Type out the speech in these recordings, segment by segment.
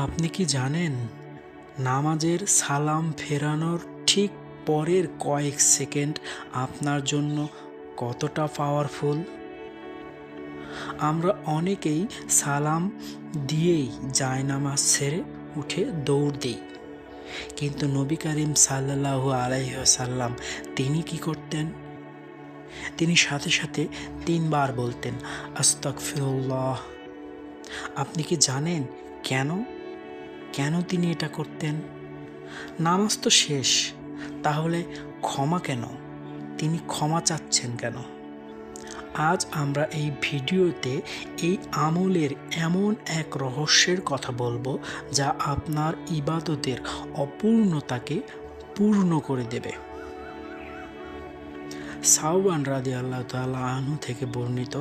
আপনি কি জানেন নামাজের সালাম ফেরানোর ঠিক পরের কয়েক সেকেন্ড আপনার জন্য কতটা পাওয়ারফুল? আমরা অনেকেই সালাম দিয়েই জায়নামাজ ছেড়ে উঠে দৌড় দিই, কিন্তু নবী করিম সাল্লাল্লাহু আলাইহি ওয়াসাল্লাম তিনি কি করতেন? তিনি সাথে সাথে 3 বার বলতেন আস্তাগফিরুল্লাহ। আপনি কি জানেন কেন কেন তিনি এটা করতেন? নামাজ তো শেষ, তাহলে ক্ষমা কেন? তিনি ক্ষমা চাচ্ছেন কেন? আজ আমরা এই ভিডিওতে এই আমলের এমন এক রহস্যের কথা বলবো যা আপনার ইবাদতের অপূর্ণতাকে পূর্ণ করে দেবে। সাওবান রাদিয়াল্লাহু তাআলা আনহু থেকে বর্ণিত,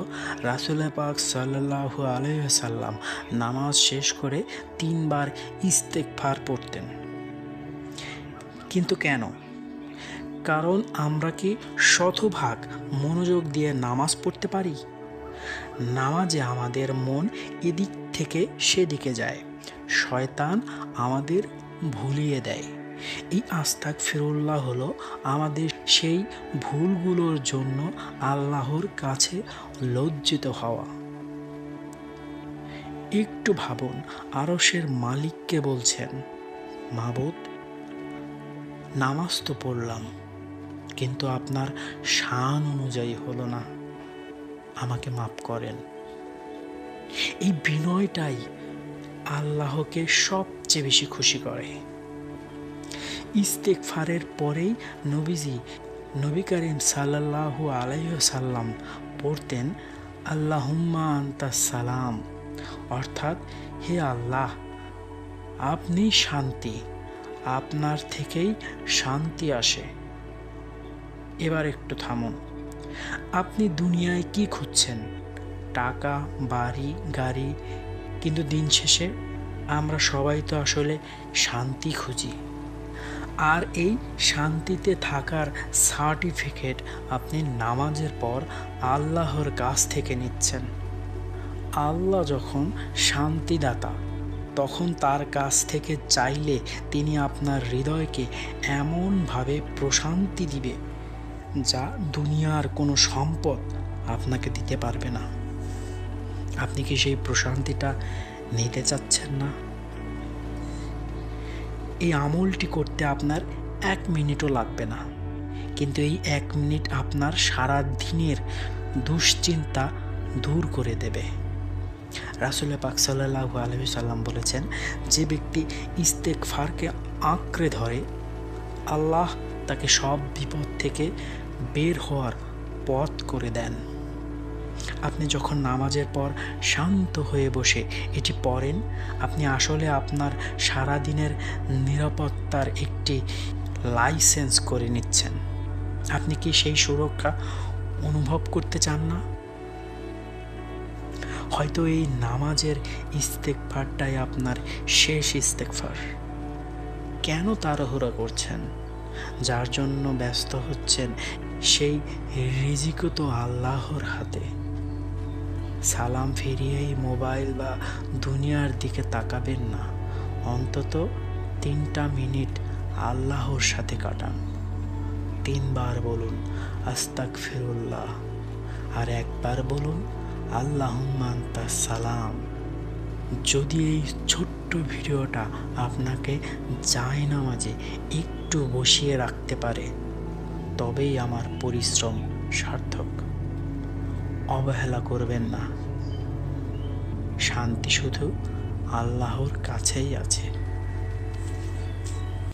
রাসূল পাক সাল্লাল্লাহু আলাইহি ওয়াসাল্লাম নামাজ শেষ করে 3 বার ইস্তেগফার পড়তেন। কিন্তু কেন? কারণ আমরা কি শতভাগ মনোযোগ দিয়ে নামাজ পড়তে পারি? নামাজে আমাদের মন এদিক থেকে সেদিকে যায়, শয়তান আমাদের ভুলিয়ে দেয়। এই আস্তাগফিরুল্লাহ হলো আমাদের সেই ভুলগুলোর জন্য আল্লাহর কাছে লজ্জিত হওয়া। একটু ভাবুন, আরশের মালিককে বলছেন, মাবুদ, নামাজ তো পড়লাম, কিন্তু আপনার শান অনুযায়ী হলো না, আমাকে মাফ করেন। এই বিনয়টাই আল্লাহকে সবচেয়ে বেশি খুশি করে। ইস্তেগফারের পরেই নবী করিম সাল্লাল্লাহু আলাইহি ওয়াসাল্লাম পড়তেন আল্লাহুম্মা আনতাস সালাম, অর্থাৎ হে আল্লাহ, আপনি শান্তি, আপনার থেকেই শান্তি আসে। এবার একটু থামুন। আপনি দুনিয়ায় কি খুঁজছেন? টাকা, বাড়ি, গাড়ি, কিন্তু দিন শেষে আমরা সবাই তো আসলে শান্তি খুঁজি। আর এই শান্তিতে থাকার সার্টিফিকেট আপনি নামাজের পর আল্লাহর কাছ থেকে নিচ্ছেন। আল্লাহ যখন শান্তিদাতা, তখন তার কাছ থেকে চাইলে তিনি আপনার হৃদয়কে এমনভাবে প্রশান্তি দিবে যা দুনিয়ার কোনো সম্পদ আপনাকে দিতে পারবে না। আপনি কি সেই প্রশান্তিটা নিতে চাচ্ছেন না? এই আমলটি করতে আপনার 1 মিনিটও লাগবে না, কিন্তু এই 1 মিনিট আপনার সারা দিনের দুশ্চিন্তা দূর করে দেবে। রাসূল পাক সাল্লাল্লাহু আলাইহি ওয়াসাল্লাম বলেছেন, যে ব্যক্তি ইস্তেগফারকে আঁকড়ে ধরে, আল্লাহ তাকে সব বিপদ থেকে বের হওয়ার পথ করে দেন। আপনি যখন নামাজের পর শান্ত হয়ে বসে এটি পড়েন, আপনি আসলে আপনার সারাদিনের নিরাপত্তার একটি লাইসেন্স করে নিচ্ছেন। আপনি কি সেই সুরক্ষা অনুভব করতে চান না? হয়তো এই নামাজের ইস্তেগফারটাই আপনার শেষ ইস্তেগফার। কেন তাড়াহুড়া করছেন? যার জন্য ব্যস্ত হচ্ছেন, সেই রিজিকও তো আল্লাহর হাতে। সালাম ফিরিয়েই মোবাইল বা দুনিয়ার দিকে তাকাবেন না। অন্তত 3টা মিনিট আল্লাহর সাথে কাটান। 3 বার বলুন আস্তাগফিরুল্লাহ, আর 1বার বলুন আল্লাহুম্মা আনতাস সালাম। যদি এই ছোট্ট ভিডিওটা আপনাকে জায়নামাজে একটু বসিয়ে রাখতে পারে, তবেই আমার পরিশ্রম সার্থক। অবহেলা করবেন না, শান্তি শুধু আল্লাহর কাছেই আছে।